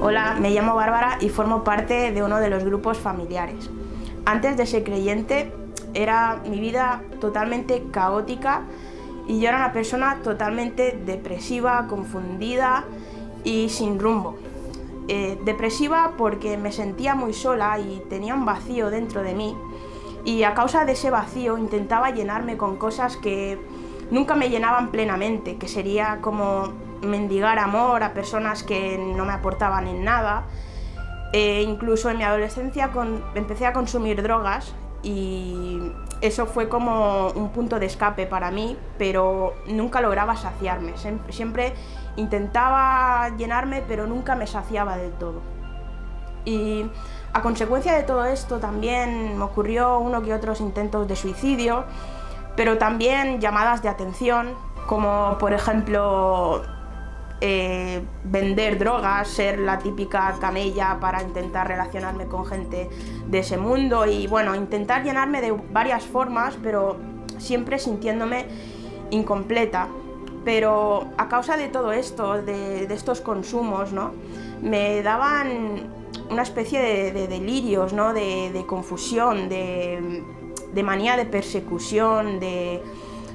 Hola, me llamo Bárbara y formo parte de uno de los grupos familiares. Antes de ser creyente, era mi vida totalmente caótica y yo era una persona totalmente depresiva, confundida y sin rumbo. Depresiva porque me sentía muy sola y tenía un vacío dentro de mí, y a causa de ese vacío intentaba llenarme con cosas que nunca me llenaban plenamente, que sería como mendigar amor a personas que no me aportaban en nada. Incluso en mi adolescencia empecé a consumir drogas y eso fue como un punto de escape para mí, pero nunca lograba saciarme. Siempre intentaba llenarme, pero nunca me saciaba del todo. Y a consecuencia de todo esto también me ocurrió uno que otros intentos de suicidio, pero también llamadas de atención, como por ejemplo vender drogas, ser la típica camella para intentar relacionarme con gente de ese mundo y bueno, intentar llenarme de varias formas, pero siempre sintiéndome incompleta. Pero a causa de todo esto, de estos consumos, ¿no?, me daban una especie de delirios, ¿no?, de confusión, de manía de persecución, de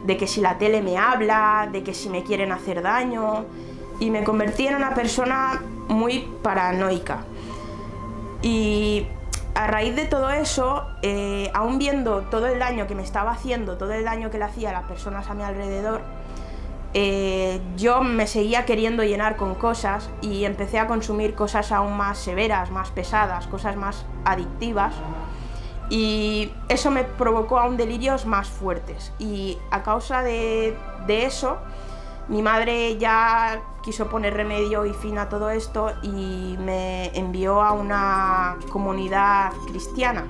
que si la tele me habla, de que si me quieren hacer daño, y me convertí en una persona muy paranoica. Y a raíz de todo eso, aún viendo todo el daño que me estaba haciendo, todo el daño que le hacía a las personas a mi alrededor, yo me seguía queriendo llenar con cosas y empecé a consumir cosas aún más severas, más pesadas, cosas más adictivas, y eso me provocó aún delirios más fuertes. Y a causa de eso, mi madre ya quiso poner remedio y fin a todo esto y me envió a una comunidad cristiana.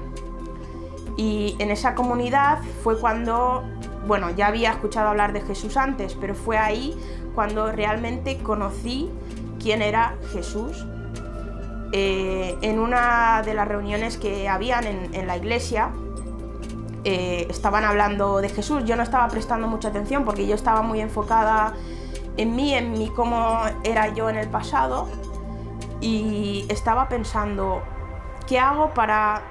Y en esa comunidad fue cuando, bueno, ya había escuchado hablar de Jesús antes, pero fue ahí cuando realmente conocí quién era Jesús. En una de las reuniones que habían en la iglesia, estaban hablando de Jesús. Yo no estaba prestando mucha atención porque yo estaba muy enfocada en mí cómo era yo en el pasado, y estaba pensando, ¿qué hago para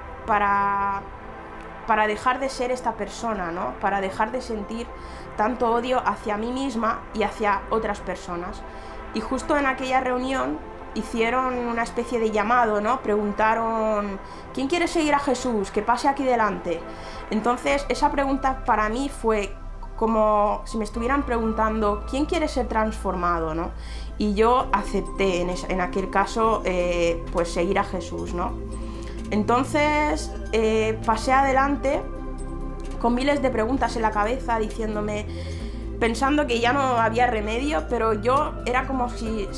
dejar de ser esta persona, ¿no?, para dejar de sentir tanto odio hacia mí misma y hacia otras personas? Y justo en aquella reunión hicieron una especie de llamado, ¿no? Preguntaron, ¿quién quiere seguir a Jesús? Que pase aquí delante. Entonces esa pregunta para mí fue como si me estuvieran preguntando, ¿quién quiere ser transformado, ¿no? Y yo acepté en aquel caso pues seguir a Jesús, ¿no? Entonces pasé adelante con miles de preguntas en la cabeza, pensando que ya no había remedio, pero yo era como si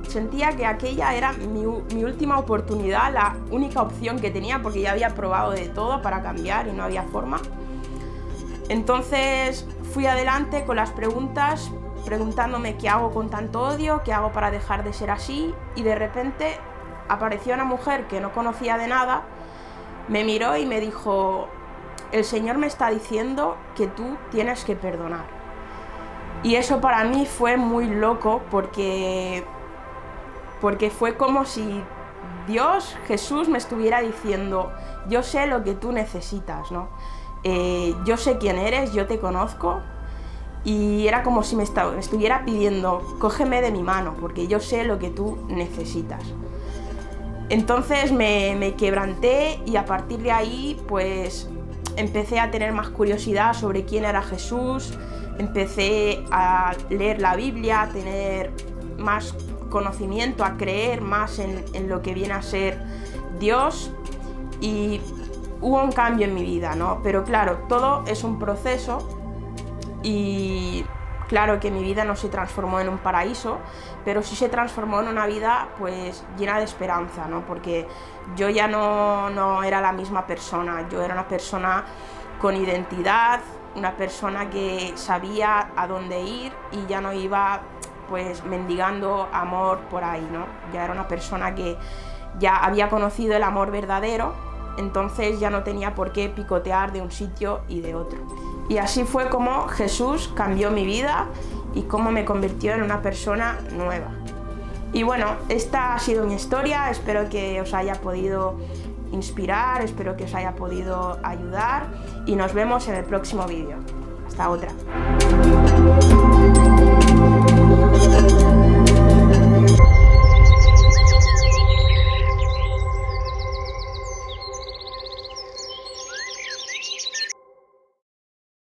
sentía que aquella era mi última oportunidad, la única opción que tenía, porque ya había probado de todo para cambiar y no había forma. Entonces fui adelante con las preguntas, preguntándome qué hago con tanto odio, qué hago para dejar de ser así, y de repente apareció una mujer que no conocía de nada, me miró y me dijo, el Señor me está diciendo que tú tienes que perdonar. Y eso para mí fue muy loco porque fue como si Dios, Jesús, me estuviera diciendo, yo sé lo que tú necesitas, ¿no? Yo sé quién eres, yo te conozco, y era como si me estuviera pidiendo, cógeme de mi mano, porque yo sé lo que tú necesitas. Entonces me quebranté, y a partir de ahí pues empecé a tener más curiosidad sobre quién era Jesús, empecé a leer la Biblia, a tener más conocimiento, a creer más en lo que viene a ser Dios, y hubo un cambio en mi vida, ¿no? Pero claro, todo es un proceso, y claro que mi vida no se transformó en un paraíso, pero sí se transformó en una vida pues llena de esperanza, ¿no? Porque yo ya no era la misma persona, yo era una persona con identidad, una persona que sabía a dónde ir y ya no iba pues mendigando amor por ahí, ¿no? Ya era una persona que ya había conocido el amor verdadero, entonces ya no tenía por qué picotear de un sitio y de otro. Y así fue como Jesús cambió mi vida y cómo me convirtió en una persona nueva. Y bueno, esta ha sido mi historia, espero que os haya podido inspirar, espero que os haya podido ayudar y nos vemos en el próximo vídeo. Hasta otra.